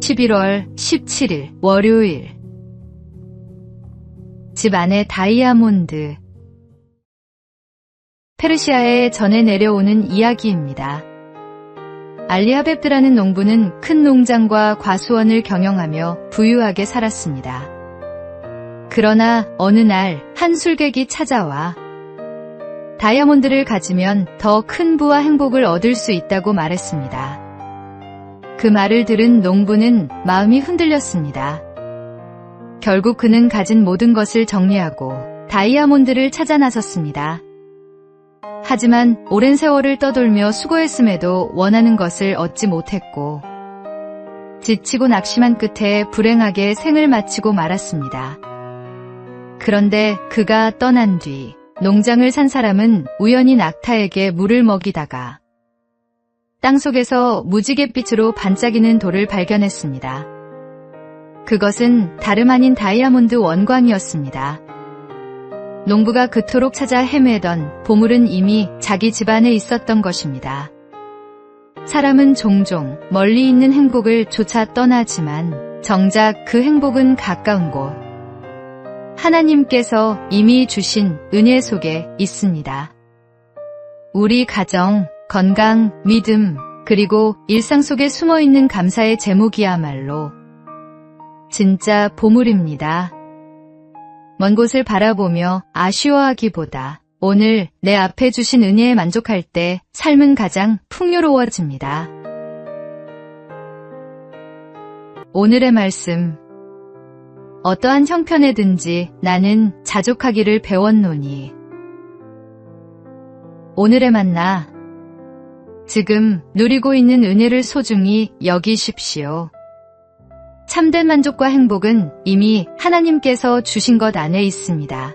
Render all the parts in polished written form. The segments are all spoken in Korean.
11월 17일 월요일. 집 안에 다이아몬드. 페르시아에 전해 내려오는 이야기입니다. 알리하베프라는 농부는 큰 농장과 과수원을 경영하며 부유하게 살았습니다. 그러나 어느 날 한 술객이 찾아와 다이아몬드를 가지면 더 큰 부와 행복을 얻을 수 있다고 말했습니다. 그 말을 들은 농부는 마음이 흔들렸습니다. 결국 그는 가진 모든 것을 정리하고 다이아몬드를 찾아 나섰습니다. 하지만 오랜 세월을 떠돌며 수고했음에도 원하는 것을 얻지 못했고 지치고 낙심한 끝에 불행하게 생을 마치고 말았습니다. 그런데 그가 떠난 뒤 농장을 산 사람은 우연히 낙타에게 물을 먹이다가 땅속에서 무지갯빛으로 반짝이는 돌을 발견했습니다. 그것은 다름 아닌 다이아몬드 원광이었습니다. 농부가 그토록 찾아 헤매던 보물은 이미 자기 집안에 있었던 것입니다. 사람은 종종 멀리 있는 행복을 쫓아 떠나지만 정작 그 행복은 가까운 곳, 하나님께서 이미 주신 은혜 속에 있습니다. 우리 가정, 건강, 믿음, 그리고 일상 속에 숨어있는 감사의 제목이야말로 진짜 보물입니다. 먼 곳을 바라보며 아쉬워하기보다 오늘 내 앞에 주신 은혜에 만족할 때 삶은 가장 풍요로워집니다. 오늘의 말씀. 어떠한 형편에든지 나는 자족하기를 배웠노니. 오늘의 만나. 지금 누리고 있는 은혜를 소중히 여기십시오. 참된 만족과 행복은 이미 하나님께서 주신 것 안에 있습니다.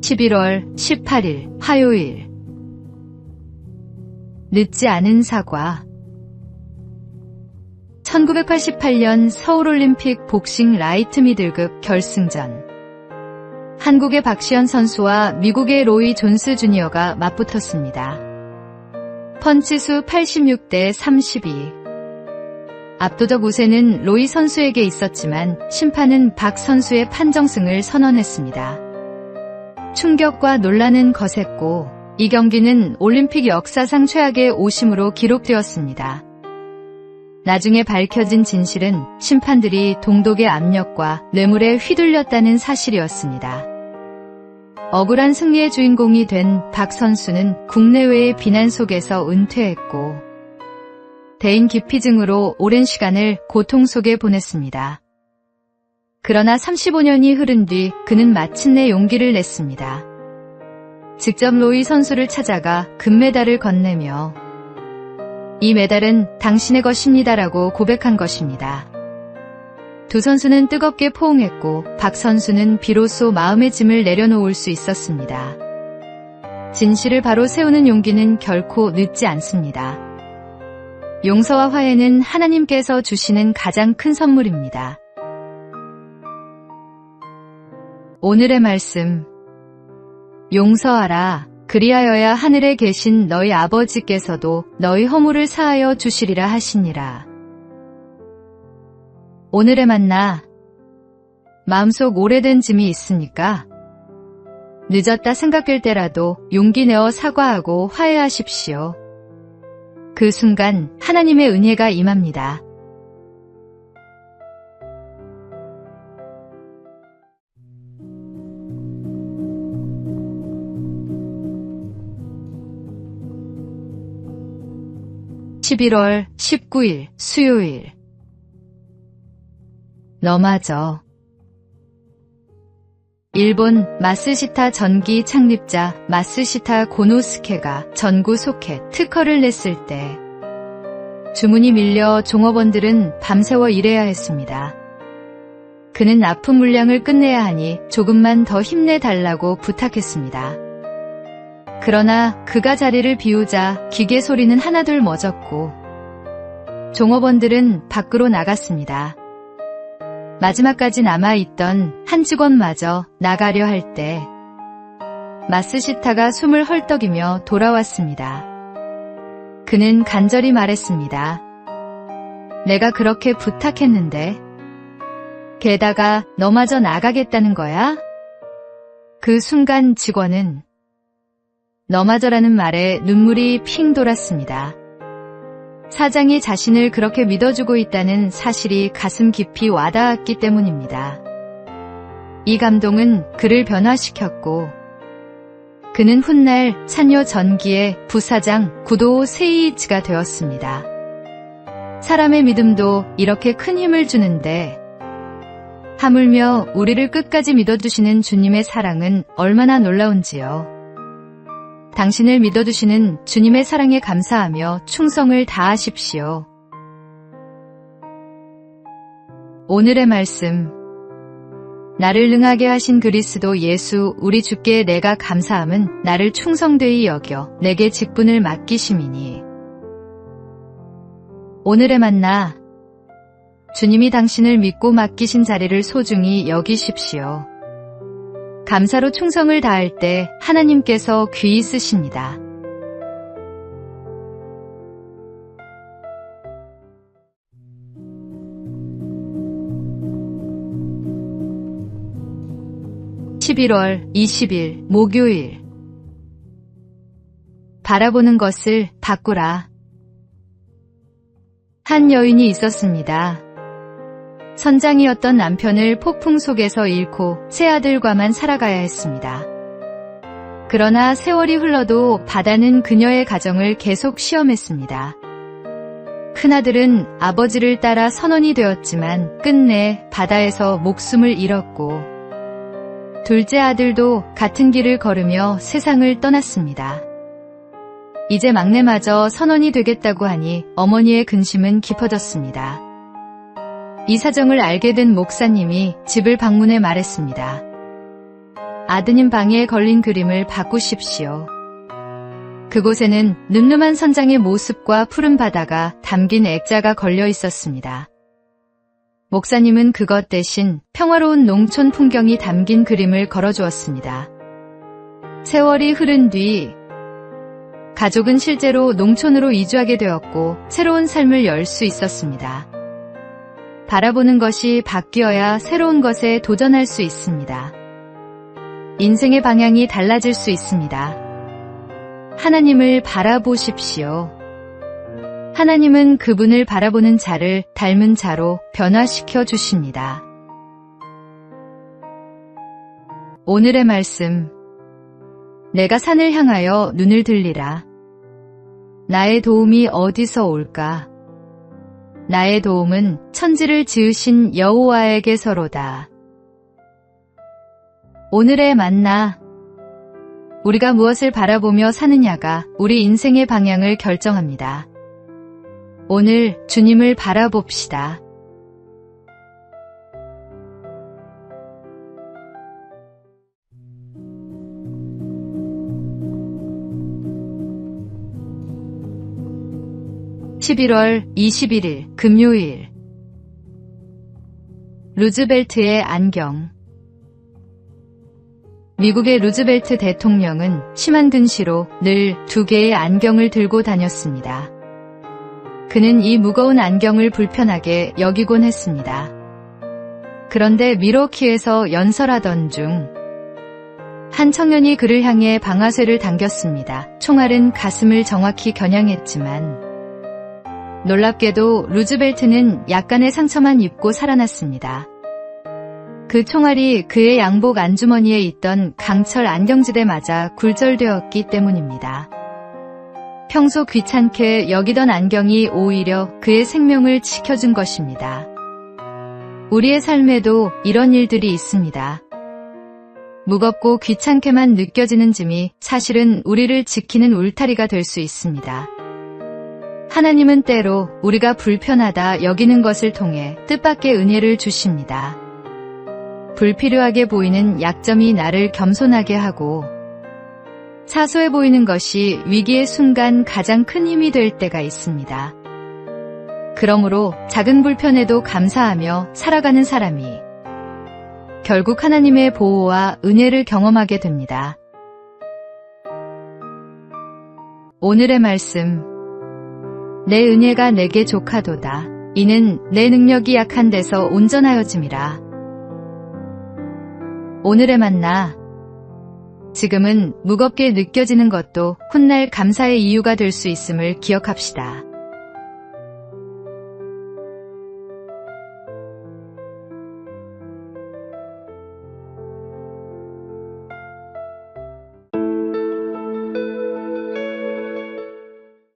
(11월 18일) 화요일. 늦지 않은 사과. 1988년 서울올림픽 복싱 라이트 미들급 결승전. 한국의 박시현 선수와 미국의 로이 존스 주니어가 맞붙었습니다. 펀치수 86대 32. 압도적 우세는 로이 선수에게 있었지만 심판은 박 선수의 판정승을 선언했습니다. 충격과 논란은 거셌고 이 경기는 올림픽 역사상 최악의 오심으로 기록되었습니다. 나중에 밝혀진 진실은 심판들이 동독의 압력과 뇌물에 휘둘렸다는 사실이었습니다. 억울한 승리의 주인공이 된 박 선수는 국내외의 비난 속에서 은퇴했고 대인 기피증으로 오랜 시간을 고통 속에 보냈습니다. 그러나 35년이 흐른 뒤 그는 마침내 용기를 냈습니다. 직접 로이 선수를 찾아가 금메달을 건네며 이 메달은 당신의 것입니다라고 고백한 것입니다. 두 선수는 뜨겁게 포옹했고 박 선수는 비로소 마음의 짐을 내려놓을 수 있었습니다. 진실을 바로 세우는 용기는 결코 늦지 않습니다. 용서와 화해는 하나님께서 주시는 가장 큰 선물입니다. 오늘의 말씀. 용서하라. 그리하여야 하늘에 계신 너희 아버지께서도 너희 허물을 사하여 주시리라 하시니라. 오늘의 만나. 마음속 오래된 짐이 있습니까? 늦었다 생각될 때라도 용기 내어 사과하고 화해하십시오. 그 순간 하나님의 은혜가 임합니다. (11월 19일) 수요일. 너마저. 일본 마쓰시타 전기 창립자 마쓰시타 고노스케가 전구 소켓 특허를 냈을 때 주문이 밀려 종업원들은 밤새워 일해야 했습니다. 그는 납품 물량을 끝내야 하니 조금만 더 힘내달라고 부탁했습니다. 그러나 그가 자리를 비우자 기계 소리는 하나둘 멎었고 종업원들은 밖으로 나갔습니다. 마지막까지 남아있던 한 직원마저 나가려 할 때 마스시타가 숨을 헐떡이며 돌아왔습니다. 그는 간절히 말했습니다. 내가 그렇게 부탁했는데 게다가 너마저 나가겠다는 거야? 그 순간 직원은 너마저라는 말에 눈물이 핑 돌았습니다. 사장이 자신을 그렇게 믿어주고 있다는 사실이 가슴 깊이 와닿았기 때문입니다. 이 감동은 그를 변화시켰고 그는 훗날 산요 전기의 부사장 구도 세이이치가 되었습니다. 사람의 믿음도 이렇게 큰 힘을 주는데 하물며 우리를 끝까지 믿어주시는 주님의 사랑은 얼마나 놀라운지요. 당신을 믿어주시는 주님의 사랑에 감사하며 충성을 다하십시오. 오늘의 말씀. 나를 능하게 하신 그리스도 예수 우리 주께 내가 감사함은 나를 충성되이 여겨 내게 직분을 맡기심이니. 오늘의 만나. 주님이 당신을 믿고 맡기신 자리를 소중히 여기십시오. 감사로 충성을 다할 때 하나님께서 귀히 쓰십니다. (11월 20일) 목요일. 바라보는 것을 바꾸라. 한 여인이 있었습니다. 선장이었던 남편을 폭풍 속에서 잃고 세 아들과만 살아가야 했습니다. 그러나 세월이 흘러도 바다는 그녀의 가정을 계속 시험했습니다. 큰아들은 아버지를 따라 선원이 되었지만 끝내 바다에서 목숨을 잃었고 둘째 아들도 같은 길을 걸으며 세상을 떠났습니다. 이제 막내마저 선원이 되겠다고 하니 어머니의 근심은 깊어졌습니다. 이 사정을 알게 된 목사님이 집을 방문해 말했습니다. 아드님 방에 걸린 그림을 바꾸십시오. 그곳에는 늠름한 선장의 모습과 푸른 바다가 담긴 액자가 걸려 있었습니다. 목사님은 그것 대신 평화로운 농촌 풍경이 담긴 그림을 걸어주었습니다. 세월이 흐른 뒤 가족은 실제로 농촌으로 이주하게 되었고 새로운 삶을 열 수 있었습니다. 바라보는 것이 바뀌어야 새로운 것에 도전할 수 있습니다. 인생의 방향이 달라질 수 있습니다. 하나님을 바라보십시오. 하나님은 그분을 바라보는 자를 닮은 자로 변화시켜 주십니다. 오늘의 말씀. 내가 산을 향하여 눈을 들리라. 나의 도움이 어디서 올까? 나의 도움은 천지를 지으신 여호와에게서로다. 오늘의 만나. 우리가 무엇을 바라보며 사느냐가 우리 인생의 방향을 결정합니다. 오늘 주님을 바라봅시다. (11월 21일) 금요일. 루즈벨트의 안경. 미국의 루즈벨트 대통령은 심한 근시로 늘 2개의 안경을 들고 다녔습니다. 그는 이 무거운 안경을 불편하게 여기곤 했습니다. 그런데 밀워키에서 연설하던 중 한 청년이 그를 향해 방아쇠를 당겼습니다. 총알은 가슴을 정확히 겨냥했지만 놀랍게도 루즈벨트는 약간의 상처만 입고 살아났습니다. 그 총알이 그의 양복 안주머니에 있던 강철 안경지대 맞아 굴절되었기 때문입니다. 평소 귀찮게 여기던 안경이 오히려 그의 생명을 지켜준 것입니다. 우리의 삶에도 이런 일들이 있습니다. 무겁고 귀찮게만 느껴지는 짐이 사실은 우리를 지키는 울타리가 될 수 있습니다. 하나님은 때로 우리가 불편하다 여기는 것을 통해 뜻밖의 은혜를 주십니다. 불필요하게 보이는 약점이 나를 겸손하게 하고 사소해 보이는 것이 위기의 순간 가장 큰 힘이 될 때가 있습니다. 그러므로 작은 불편에도 감사하며 살아가는 사람이 결국 하나님의 보호와 은혜를 경험하게 됩니다. 오늘의 말씀. 내 은혜가 내게 족하도다. 이는 내 능력이 약한 데서 온전하여짐이라. 오늘의 만나. 지금은 무겁게 느껴지는 것도 훗날 감사의 이유가 될 수 있음을 기억합시다.